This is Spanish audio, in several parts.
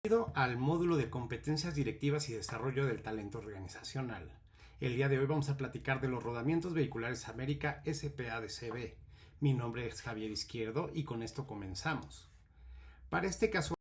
Bienvenido al módulo de competencias directivas y desarrollo del talento organizacional. El día de hoy vamos a platicar de los rodamientos vehiculares América SPA/DCB. Mi nombre es Javier Izquierdo y con esto comenzamos. Para este caso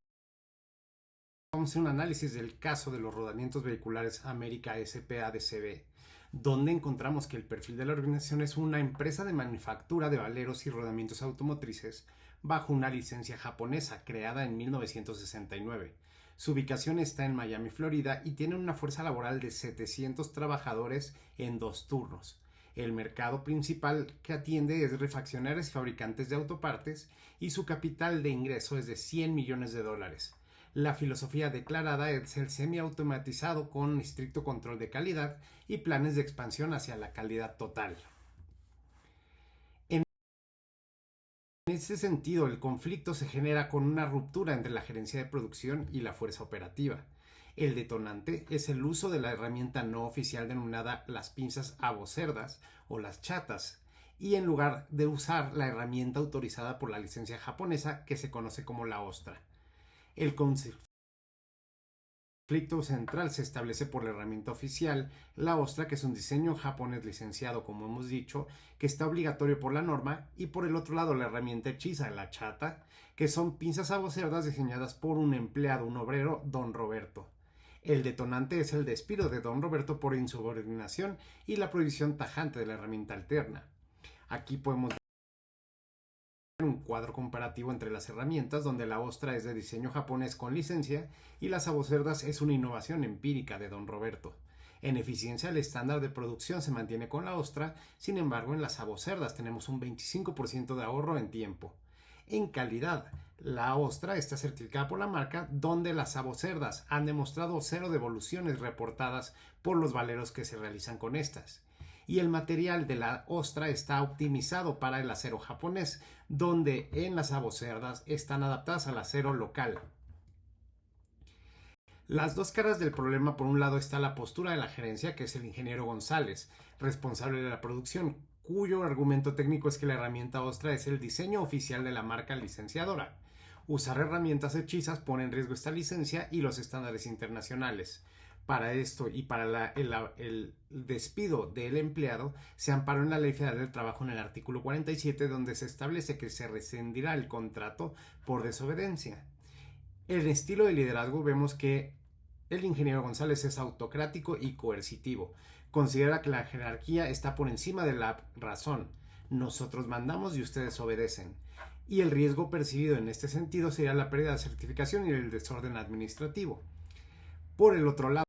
vamos a hacer un análisis del caso de los rodamientos vehiculares América SPA/DCB, donde encontramos que el perfil de la organización es una empresa de manufactura de valeros y rodamientos automotrices bajo una licencia japonesa creada en 1969. Su ubicación está en Miami, Florida, y tiene una fuerza laboral de 700 trabajadores en 2 turnos. El mercado principal que atiende es refaccionarios y fabricantes de autopartes y su capital de ingreso es de $100 millones. La filosofía declarada es el semiautomatizado con estricto control de calidad y planes de expansión hacia la calidad total. En este sentido, el conflicto se genera con una ruptura entre la gerencia de producción y la fuerza operativa. El detonante es el uso de la herramienta no oficial denominada las pinzas abocerdas o las chatas, y en lugar de usar la herramienta autorizada por la licencia japonesa que se conoce como la ostra. El conflicto central se establece por la herramienta oficial, la ostra, que es un diseño japonés licenciado, como hemos dicho, que está obligatorio por la norma, y por el otro lado la herramienta hechiza, la chata, que son pinzas abocerdas diseñadas por un empleado, un obrero, Don Roberto. El detonante es el despido de Don Roberto por insubordinación y la prohibición tajante de la herramienta alterna. Aquí podemos un cuadro comparativo entre las herramientas, donde la ostra es de diseño japonés con licencia y las abocerdas es una innovación empírica de Don Roberto. En eficiencia, el estándar de producción se mantiene con la ostra, sin embargo en las abocerdas tenemos un 25% de ahorro en tiempo. En calidad, la ostra está certificada por la marca, donde las abocerdas han demostrado 0 devoluciones reportadas por los valeros que se realizan con estas. Y el material de la ostra está optimizado para el acero japonés, donde en las abocerdas están adaptadas al acero local. Las dos caras del problema: por un lado está la postura de la gerencia, que es el ingeniero González, responsable de la producción, cuyo argumento técnico es que la herramienta ostra es el diseño oficial de la marca licenciadora. Usar herramientas hechizas pone en riesgo esta licencia y los estándares internacionales. Para esto y para el despido del empleado, se amparó en la Ley Federal del Trabajo en el artículo 47, donde se establece que se rescindirá el contrato por desobediencia. En el estilo de liderazgo vemos que el ingeniero González es autocrático y coercitivo. Considera que la jerarquía está por encima de la razón. Nosotros mandamos y ustedes obedecen. Y el riesgo percibido en este sentido sería la pérdida de certificación y el desorden administrativo. Por el otro lado,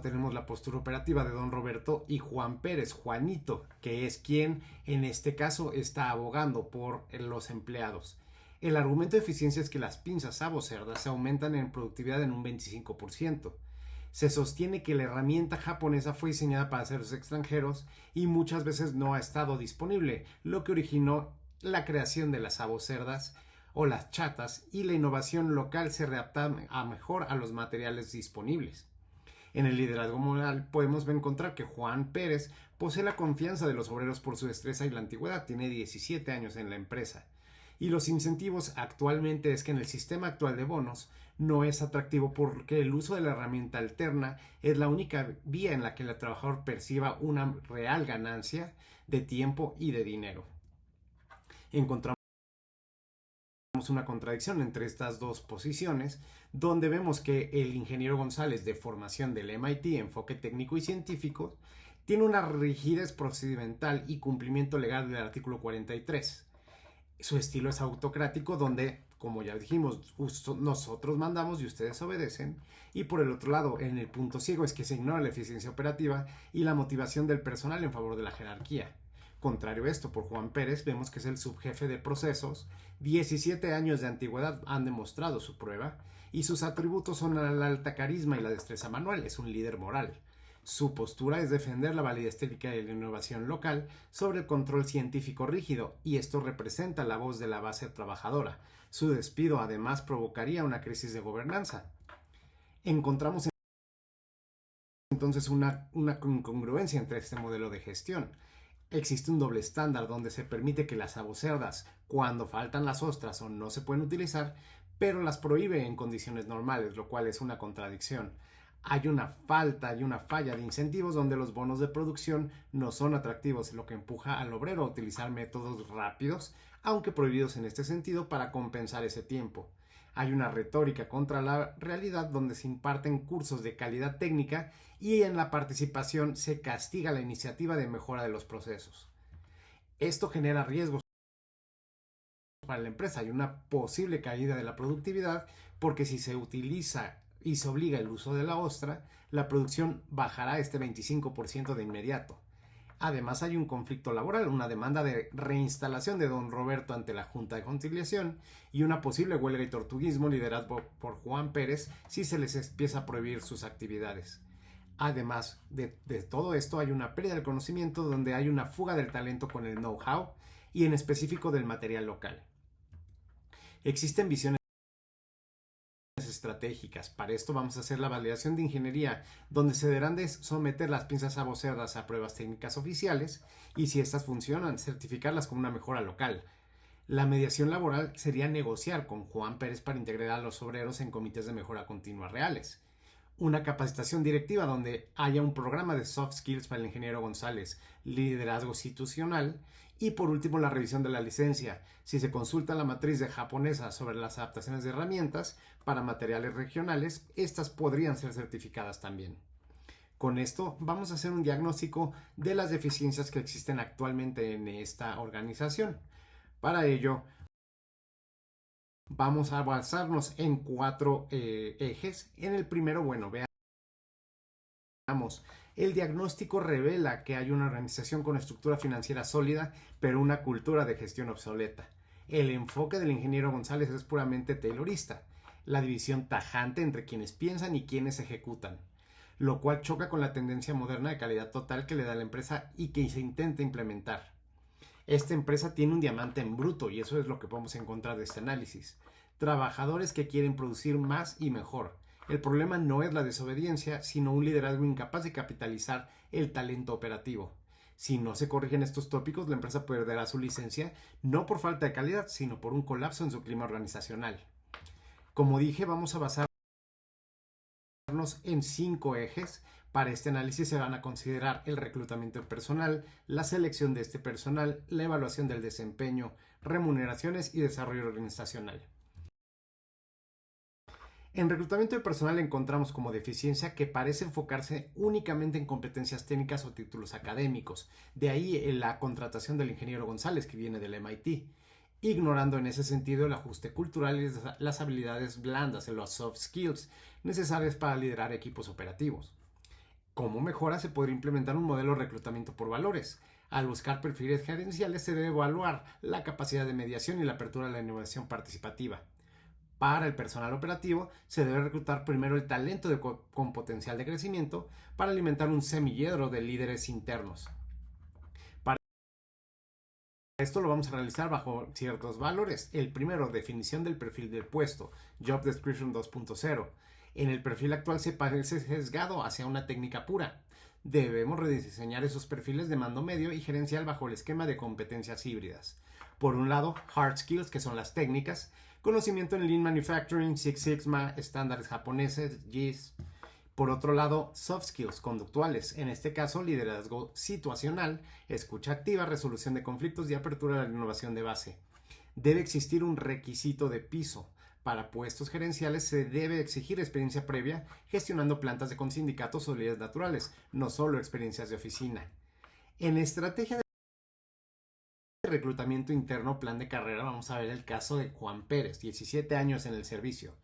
tenemos la postura operativa de Don Roberto y Juan Pérez, Juanito, que es quien en este caso está abogando por los empleados. El argumento de eficiencia es que las pinzas abocerdas se aumentan en productividad en un 25%. Se sostiene que la herramienta japonesa fue diseñada para aceros extranjeros y muchas veces no ha estado disponible, lo que originó la creación de las abocerdas o las chatas, y la innovación local se adapta a mejor a los materiales disponibles. En el liderazgo moral podemos encontrar que Juan Pérez posee la confianza de los obreros por su destreza y la antigüedad. Tiene 17 años en la empresa. Y los incentivos actualmente es que en el sistema actual de bonos no es atractivo, porque el uso de la herramienta alterna es la única vía en la que el trabajador perciba una real ganancia de tiempo y de dinero. Encontramos una contradicción entre estas dos posiciones, donde vemos que el ingeniero González, de formación del MIT, enfoque técnico y científico, tiene una rigidez procedimental y cumplimiento legal del artículo 43. Su estilo es autocrático, donde, como ya dijimos, nosotros mandamos y ustedes obedecen. Y por el otro lado, en el punto ciego, es que se ignora la eficiencia operativa y la motivación del personal en favor de la jerarquía. Contrario a esto, por Juan Pérez, vemos que es el subjefe de procesos, 17 años de antigüedad han demostrado su prueba, y sus atributos son el alta carisma y la destreza manual. Es un líder moral. Su postura es defender la validez técnica y la innovación local sobre el control científico rígido, y esto representa la voz de la base trabajadora. Su despido además provocaría una crisis de gobernanza. Encontramos entonces una incongruencia entre este modelo de gestión. Existe un doble estándar donde se permite que las abocerdas, cuando faltan las ostras o no se pueden utilizar, pero las prohíbe en condiciones normales, lo cual es una contradicción. Hay una falla de incentivos donde los bonos de producción no son atractivos, lo que empuja al obrero a utilizar métodos rápidos, aunque prohibidos en este sentido, para compensar ese tiempo. Hay una retórica contra la realidad donde se imparten cursos de calidad técnica y en la participación se castiga la iniciativa de mejora de los procesos. Esto genera riesgos para la empresa. Hay una posible caída de la productividad porque si se utiliza y se obliga el uso de la ostra, la producción bajará este 25% de inmediato. Además hay un conflicto laboral, una demanda de reinstalación de don Roberto ante la Junta de Conciliación y una posible huelga y tortuguismo liderado por Juan Pérez si se les empieza a prohibir sus actividades. Además de todo esto hay una pérdida del conocimiento donde hay una fuga del talento con el know-how y en específico del material local. Existen visiones estratégicas. Para esto vamos a hacer la validación de ingeniería, donde se deberán de someter las pinzas abocerdas a pruebas técnicas oficiales y si estas funcionan, certificarlas como una mejora local. La mediación laboral sería negociar con Juan Pérez para integrar a los obreros en comités de mejora continua reales. Una capacitación directiva donde haya un programa de soft skills para el ingeniero González, liderazgo institucional y por último la revisión de la licencia. Si se consulta la matriz de japonesa sobre las adaptaciones de herramientas para materiales regionales, estas podrían ser certificadas también. Con esto vamos a hacer un diagnóstico de las deficiencias que existen actualmente en esta organización. Para ello, vamos a basarnos en 4 ejes. En el primero, bueno, veamos. El diagnóstico revela que hay una organización con estructura financiera sólida, pero una cultura de gestión obsoleta. El enfoque del ingeniero González es puramente taylorista, la división tajante entre quienes piensan y quienes ejecutan, lo cual choca con la tendencia moderna de calidad total que le da la empresa y que se intenta implementar. Esta empresa tiene un diamante en bruto y eso es lo que podemos encontrar de este análisis. Trabajadores que quieren producir más y mejor. El problema no es la desobediencia, sino un liderazgo incapaz de capitalizar el talento operativo. Si no se corrigen estos tópicos, la empresa perderá su licencia, no por falta de calidad, sino por un colapso en su clima organizacional. Como dije, vamos a basarnos en 5 ejes. Para este análisis se van a considerar el reclutamiento de personal, la selección de este personal, la evaluación del desempeño, remuneraciones y desarrollo organizacional. En reclutamiento de personal encontramos como deficiencia que parece enfocarse únicamente en competencias técnicas o títulos académicos. De ahí la contratación del ingeniero González, que viene del MIT, ignorando en ese sentido el ajuste cultural y las habilidades blandas, los soft skills, necesarias para liderar equipos operativos. Como mejora se podría implementar un modelo de reclutamiento por valores. Al buscar perfiles gerenciales se debe evaluar la capacidad de mediación y la apertura a la innovación participativa. Para el personal operativo se debe reclutar primero el talento con potencial de crecimiento para alimentar un semillero de líderes internos. Para esto lo vamos a realizar bajo ciertos valores. El primero, definición del perfil del puesto, Job Description 2.0. En el perfil actual se parece sesgado hacia una técnica pura. Debemos rediseñar esos perfiles de mando medio y gerencial bajo el esquema de competencias híbridas. Por un lado, hard skills, que son las técnicas, conocimiento en Lean Manufacturing, Six Sigma, estándares japoneses, GIS. Por otro lado, soft skills conductuales, en este caso liderazgo situacional, escucha activa, resolución de conflictos y apertura a la innovación de base. Debe existir un requisito de piso. Para puestos gerenciales se debe exigir experiencia previa gestionando plantas con sindicatos o líderes naturales, no solo experiencias de oficina. En estrategia de reclutamiento interno, plan de carrera, vamos a ver el caso de Juan Pérez, 17 años en el servicio.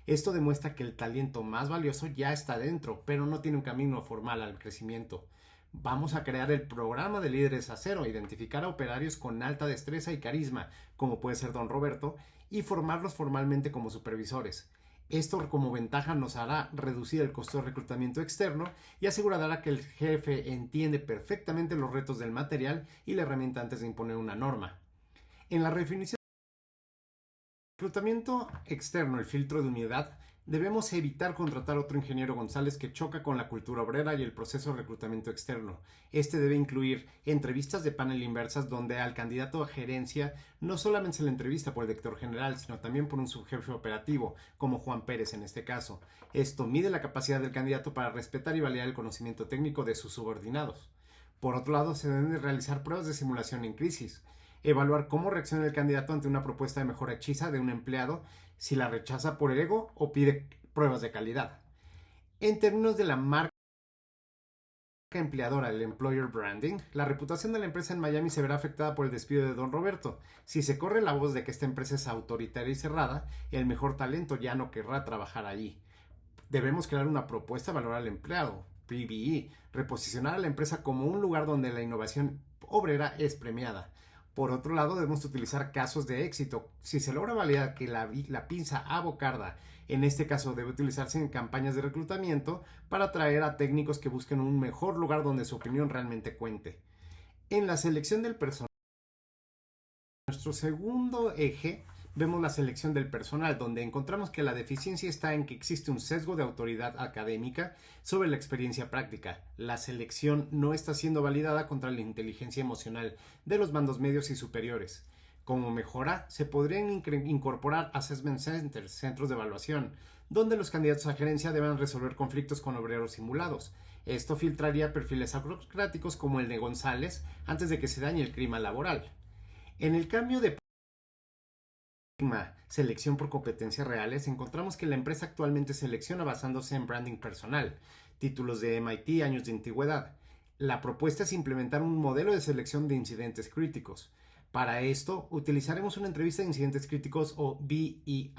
Esto demuestra que el talento más valioso ya está dentro, pero no tiene un camino formal al crecimiento. Vamos a crear el programa de líderes a cero, identificar a operarios con alta destreza y carisma, como puede ser don Roberto, y formarlos formalmente como supervisores. Esto como ventaja nos hará reducir el costo de reclutamiento externo y asegurará que el jefe entiende perfectamente los retos del material y la herramienta antes de imponer una norma. En la definición del reclutamiento externo, el filtro de unidad Debemos evitar contratar a otro ingeniero González que choca con la cultura obrera y el proceso de reclutamiento externo. Este debe incluir entrevistas de panel inversas donde al candidato a gerencia no solamente se le entrevista por el director general, sino también por un subjefe operativo, como Juan Pérez en este caso. Esto mide la capacidad del candidato para respetar y validar el conocimiento técnico de sus subordinados. Por otro lado, se deben de realizar pruebas de simulación en crisis. Evaluar cómo reacciona el candidato ante una propuesta de mejora hechiza de un empleado, si la rechaza por ego o pide pruebas de calidad. En términos de la marca empleadora, el employer branding, la reputación de la empresa en Miami se verá afectada por el despido de Don Roberto. Si se corre la voz de que esta empresa es autoritaria y cerrada, el mejor talento ya no querrá trabajar allí. Debemos crear una propuesta de valorar al empleado, PBE, reposicionar a la empresa como un lugar donde la innovación obrera es premiada. Por otro lado, debemos utilizar casos de éxito. Si se logra validar que la pinza avocarda, en este caso debe utilizarse en campañas de reclutamiento para atraer a técnicos que busquen un mejor lugar donde su opinión realmente cuente. En la selección del personal, nuestro segundo eje, vemos la selección del personal, donde encontramos que la deficiencia está en que existe un sesgo de autoridad académica sobre la experiencia práctica. La selección no está siendo validada contra la inteligencia emocional de los mandos medios y superiores. Como mejora, se podrían incorporar assessment centers, centros de evaluación, donde los candidatos a gerencia deban resolver conflictos con obreros simulados. Esto filtraría perfiles burocráticos como el de González antes de que se dañe el clima laboral. En el cambio de selección por competencias reales, encontramos que la empresa actualmente selecciona basándose en branding personal, títulos de MIT, años de antigüedad. La propuesta es implementar un modelo de selección de incidentes críticos. Para esto, utilizaremos una entrevista de incidentes críticos o BEI,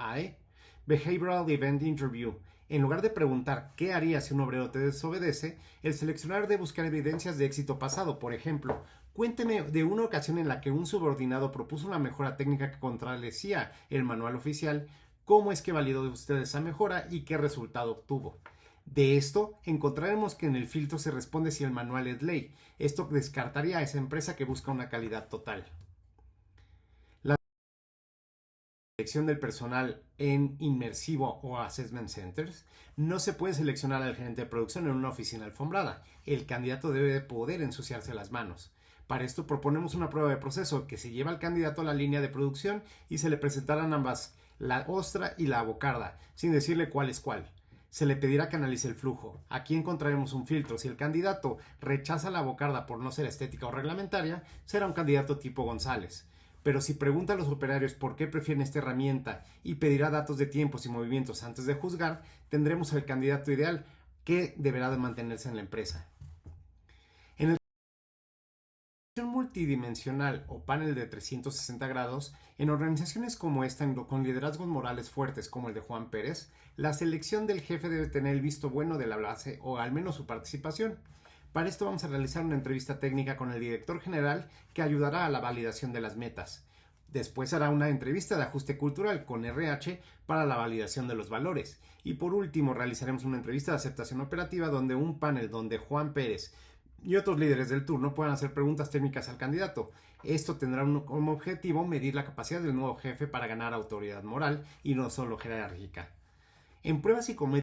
Behavioral Event Interview. En lugar de preguntar qué haría si un obrero te desobedece, el seleccionador debe buscar evidencias de éxito pasado. Por ejemplo, cuénteme de una ocasión en la que un subordinado propuso una mejora técnica que contradecía el manual oficial, cómo es que validó usted esa mejora y qué resultado obtuvo. De esto, encontraremos que en el filtro se responde si el manual es ley. Esto descartaría a esa empresa que busca una calidad total. La selección del personal en inmersivo o assessment centers, no se puede seleccionar al gerente de producción en una oficina alfombrada. El candidato debe de poder ensuciarse las manos. Para esto proponemos una prueba de proceso que se lleva al candidato a la línea de producción y se le presentarán ambas, la ostra y la bocarda, sin decirle cuál es cuál. Se le pedirá que analice el flujo. Aquí encontraremos un filtro. Si el candidato rechaza la bocarda por no ser estética o reglamentaria, será un candidato tipo González. Pero si pregunta a los operarios por qué prefieren esta herramienta y pedirá datos de tiempos y movimientos antes de juzgar, tendremos al candidato ideal que deberá de mantenerse en la empresa. En el multidimensional o panel de 360 grados, en organizaciones como esta, con liderazgos morales fuertes como el de Juan Pérez, la selección del jefe debe tener el visto bueno de la base o al menos su participación. Para esto vamos a realizar una entrevista técnica con el director general que ayudará a la validación de las metas. Después hará una entrevista de ajuste cultural con RH para la validación de los valores. Y por último realizaremos una entrevista de aceptación operativa donde un panel donde Juan Pérez y otros líderes del turno puedan hacer preguntas técnicas al candidato. Esto tendrá como objetivo medir la capacidad del nuevo jefe para ganar autoridad moral y no solo jerárquica. En pruebas psicométricas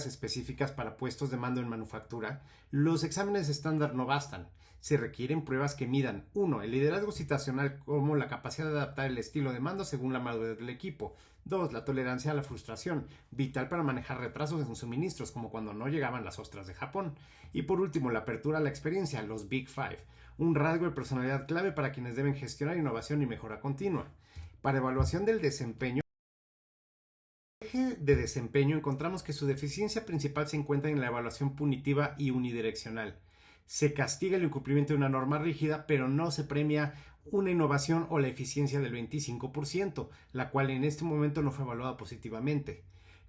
específicas para puestos de mando en manufactura, los exámenes estándar no bastan. Se requieren pruebas que midan 1. El liderazgo situacional como la capacidad de adaptar el estilo de mando según la madurez del equipo. 2. La tolerancia a la frustración, vital para manejar retrasos en suministros como cuando no llegaban las ostras de Japón. Y por último, la apertura a la experiencia, los Big Five, un rasgo de personalidad clave para quienes deben gestionar innovación y mejora continua. Para evaluación del desempeño, de desempeño encontramos que su deficiencia principal se encuentra en la evaluación punitiva y unidireccional. Se castiga el incumplimiento de una norma rígida, pero no se premia una innovación o la eficiencia del 25%, la cual en este momento no fue evaluada positivamente.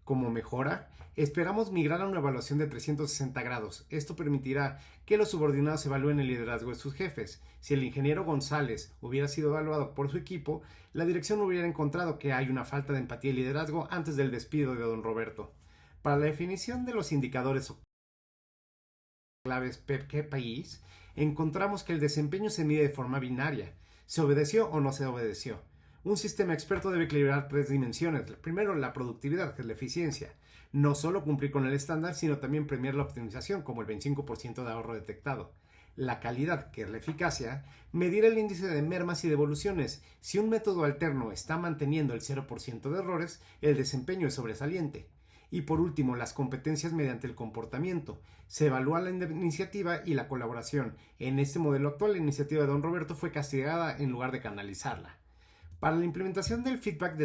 Como mejora, esperamos migrar a una evaluación de 360 grados. Esto permitirá que los subordinados evalúen el liderazgo de sus jefes. Si el ingeniero González hubiera sido evaluado por su equipo, la dirección hubiera encontrado que hay una falta de empatía y liderazgo antes del despido de don Roberto. Para la definición de los indicadores claves ¿qué país? Encontramos que el desempeño se mide de forma binaria. ¿Se obedeció o no se obedeció? Un sistema experto debe equilibrar tres dimensiones. Primero, la productividad, que es la eficiencia. No solo cumplir con el estándar, sino también premiar la optimización, como el 25% de ahorro detectado. La calidad, que es la eficacia, medir el índice de mermas y devoluciones. Si un método alterno está manteniendo el 0% de errores, el desempeño es sobresaliente. Y por último, las competencias mediante el comportamiento. Se evalúa la iniciativa y la colaboración. En este modelo actual, la iniciativa de Don Roberto fue castigada en lugar de canalizarla. Para la implementación del feedback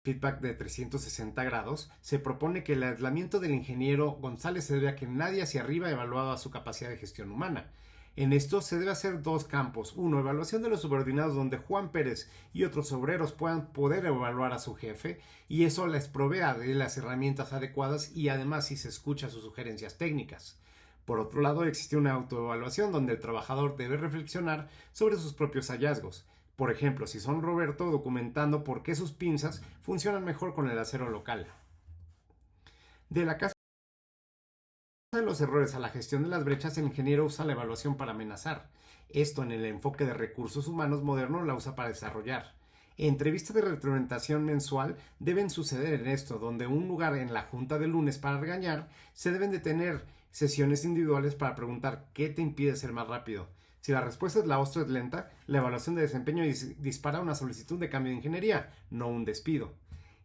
de 360 grados, se propone que el aislamiento del ingeniero González se debe a que nadie hacia arriba ha evaluado a su capacidad de gestión humana. En esto se debe hacer dos campos. Uno, evaluación de los subordinados donde Juan Pérez y otros obreros puedan poder evaluar a su jefe y eso les provea de las herramientas adecuadas y además si se escucha sus sugerencias técnicas. Por otro lado, existe una autoevaluación donde el trabajador debe reflexionar sobre sus propios hallazgos. Por ejemplo, si son Roberto documentando por qué sus pinzas funcionan mejor con el acero local. De la casa de los errores a la gestión de las brechas, el ingeniero usa la evaluación para amenazar. Esto en el enfoque de recursos humanos moderno la usa para desarrollar. Entrevistas de retroalimentación mensual deben suceder en esto, donde un lugar en la junta de lunes para regañar, se deben de tener sesiones individuales para preguntar qué te impide ser más rápido. Si la respuesta es la ostra es lenta, la evaluación de desempeño dispara una solicitud de cambio de ingeniería, no un despido.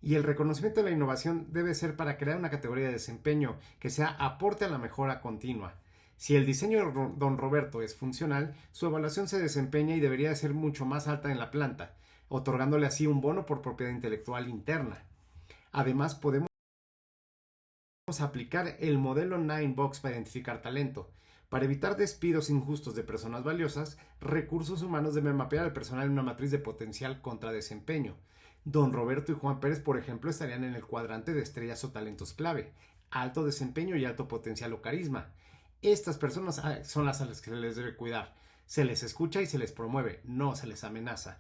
Y el reconocimiento de la innovación debe ser para crear una categoría de desempeño que sea aporte a la mejora continua. Si el diseño de Don Roberto es funcional, su evaluación se desempeña y debería ser mucho más alta en la planta, otorgándole así un bono por propiedad intelectual interna. Además, podemos aplicar el modelo 9box para identificar talento. Para evitar despidos injustos de personas valiosas, recursos humanos deben mapear al personal en una matriz de potencial contra desempeño. Don Roberto y Juan Pérez, por ejemplo, estarían en el cuadrante de estrellas o talentos clave, alto desempeño y alto potencial o carisma. Estas personas son las a las que se les debe cuidar. Se les escucha y se les promueve, no se les amenaza.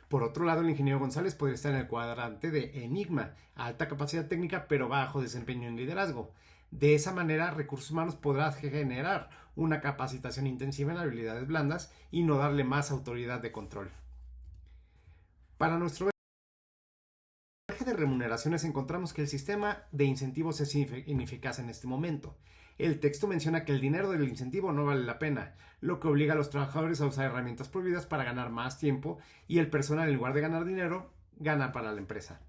Por otro lado, el ingeniero González podría estar en el cuadrante de enigma, alta capacidad técnica pero bajo desempeño en liderazgo. De esa manera, Recursos Humanos podrá generar una capacitación intensiva en habilidades blandas y no darle más autoridad de control. Para nuestro eje de remuneraciones encontramos que el sistema de incentivos es ineficaz en este momento. El texto menciona que el dinero del incentivo no vale la pena, lo que obliga a los trabajadores a usar herramientas prohibidas para ganar más tiempo y el personal, en lugar de ganar dinero, gana para la empresa.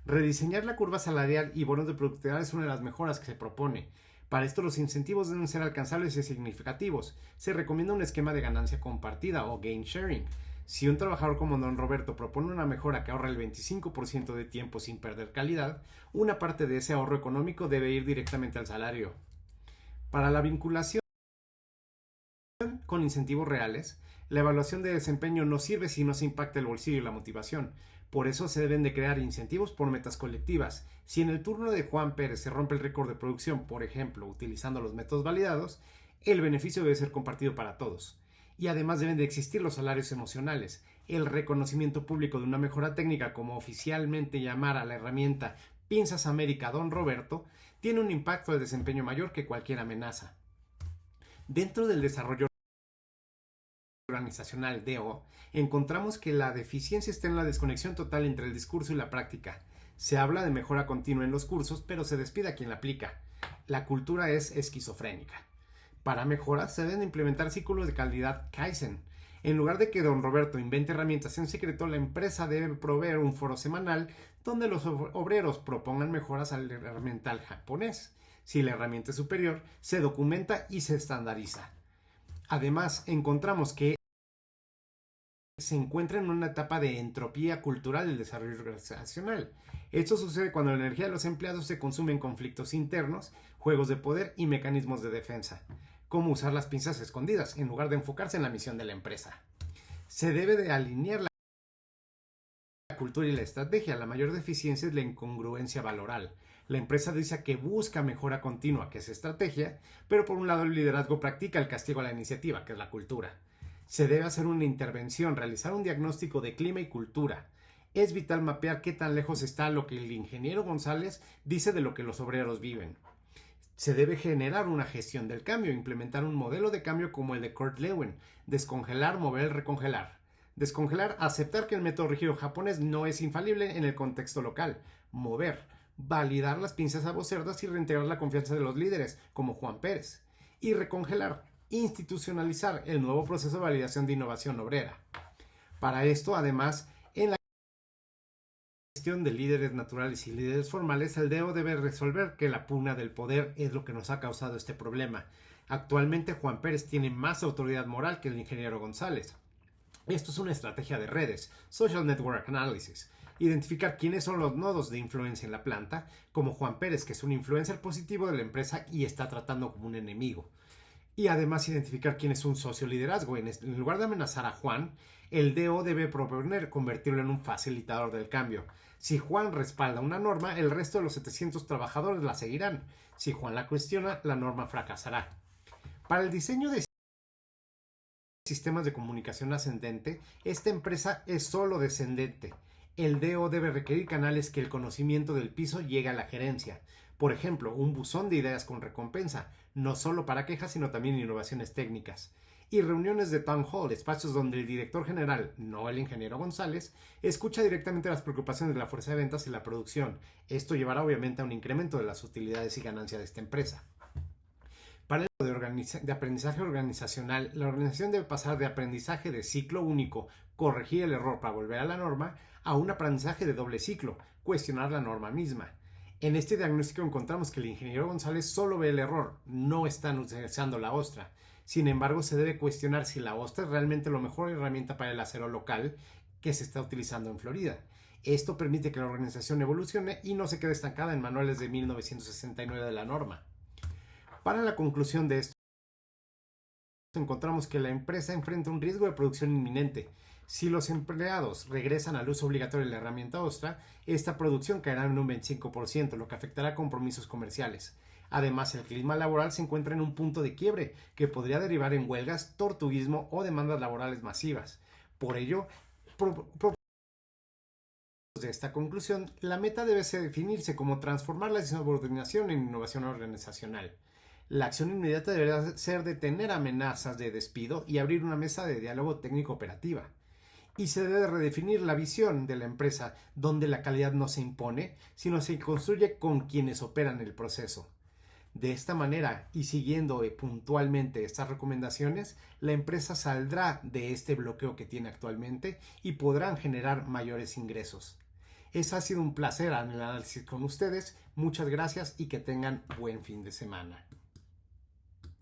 Rediseñar la curva salarial y bonos de productividad es una de las mejoras que se propone. Para esto los incentivos deben ser alcanzables y significativos. Se recomienda un esquema de ganancia compartida o gain sharing. Si un trabajador como Don Roberto propone una mejora que ahorra el 25% de tiempo sin perder calidad, una parte de ese ahorro económico debe ir directamente al salario. Para la vinculación con incentivos reales, la evaluación de desempeño no sirve si no se impacta el bolsillo y la motivación. Por eso se deben de crear incentivos por metas colectivas. Si en el turno de Juan Pérez se rompe el récord de producción, por ejemplo, utilizando los métodos validados, el beneficio debe ser compartido para todos. Y además deben de existir los salarios emocionales. El reconocimiento público de una mejora técnica, como oficialmente llamar a la herramienta Pinzas América Don Roberto, tiene un impacto al desempeño mayor que cualquier amenaza. Dentro del desarrollo organizacional DO, encontramos que la deficiencia está en la desconexión total entre el discurso y la práctica. Se habla de mejora continua en los cursos, pero se despide a quien la aplica. La cultura es esquizofrénica. Para mejoras se deben implementar ciclos de calidad Kaizen. En lugar de que Don Roberto invente herramientas en secreto, la empresa debe proveer un foro semanal donde los obreros propongan mejoras al herramienta japonés. Si la herramienta es superior, se documenta y se estandariza. Además, encontramos que se encuentra en una etapa de entropía cultural del desarrollo organizacional. Esto sucede cuando la energía de los empleados se consume en conflictos internos, juegos de poder y mecanismos de defensa, como usar las pinzas escondidas en lugar de enfocarse en la misión de la empresa. Se debe de alinear la cultura y la estrategia. La mayor deficiencia es la incongruencia valoral. La empresa dice que busca mejora continua, que es estrategia, pero por un lado el liderazgo practica el castigo a la iniciativa, que es la cultura. Se debe hacer una intervención, realizar un diagnóstico de clima y cultura. Es vital mapear qué tan lejos está lo que el ingeniero González dice de lo que los obreros viven. Se debe generar una gestión del cambio, implementar un modelo de cambio como el de Kurt Lewin, descongelar, mover, recongelar. Descongelar, aceptar que el método rígido japonés no es infalible en el contexto local. Mover, validar las pinzas abocerdas y reintegrar la confianza de los líderes, como Juan Pérez. Y recongelar, institucionalizar el nuevo proceso de validación de innovación obrera. Para esto, además, en la gestión de líderes naturales y líderes formales, el DEO debe resolver que la pugna del poder es lo que nos ha causado este problema. Actualmente Juan Pérez tiene más autoridad moral que el ingeniero González. Esto es una estrategia de redes, Social Network Analysis. Identificar quiénes son los nodos de influencia en la planta, como Juan Pérez, que es un influencer positivo de la empresa y está tratando como un enemigo. Y además identificar quién es un socio liderazgo. En lugar de amenazar a Juan, el DO debe proponer convertirlo en un facilitador del cambio. Si Juan respalda una norma, el resto de los 700 trabajadores la seguirán. Si Juan la cuestiona, la norma fracasará. Para el diseño de sistemas de comunicación ascendente, esta empresa es solo descendente. El DO debe requerir canales que el conocimiento del piso llegue a la gerencia. Por ejemplo, un buzón de ideas con recompensa, no solo para quejas, sino también innovaciones técnicas. Y reuniones de town hall, espacios donde el director general, no el ingeniero González, escucha directamente las preocupaciones de la fuerza de ventas y la producción. Esto llevará obviamente a un incremento de las utilidades y ganancias de esta empresa. Para el de aprendizaje organizacional, la organización debe pasar de aprendizaje de ciclo único, corregir el error para volver a la norma, a un aprendizaje de doble ciclo, cuestionar la norma misma. En este diagnóstico encontramos que el ingeniero González solo ve el error, no está utilizando la ostra. Sin embargo, se debe cuestionar si la ostra es realmente la mejor herramienta para el acero local que se está utilizando en Florida. Esto permite que la organización evolucione y no se quede estancada en manuales de 1969 de la norma. Para la conclusión de esto, encontramos que la empresa enfrenta un riesgo de producción inminente. Si los empleados regresan al uso obligatorio de la herramienta ostra, esta producción caerá en un 25%, lo que afectará compromisos comerciales. Además, el clima laboral se encuentra en un punto de quiebre que podría derivar en huelgas, tortuguismo o demandas laborales masivas. Por ello, de esta conclusión, la meta debe definirse como transformar la subordinación en innovación organizacional. La acción inmediata deberá ser detener amenazas de despido y abrir una mesa de diálogo técnico operativa. Y se debe redefinir la visión de la empresa, donde la calidad no se impone, sino se construye con quienes operan el proceso. De esta manera, y siguiendo puntualmente estas recomendaciones, la empresa saldrá de este bloqueo que tiene actualmente y podrán generar mayores ingresos. Eso ha sido un placer en el análisis con ustedes. Muchas gracias y que tengan buen fin de semana.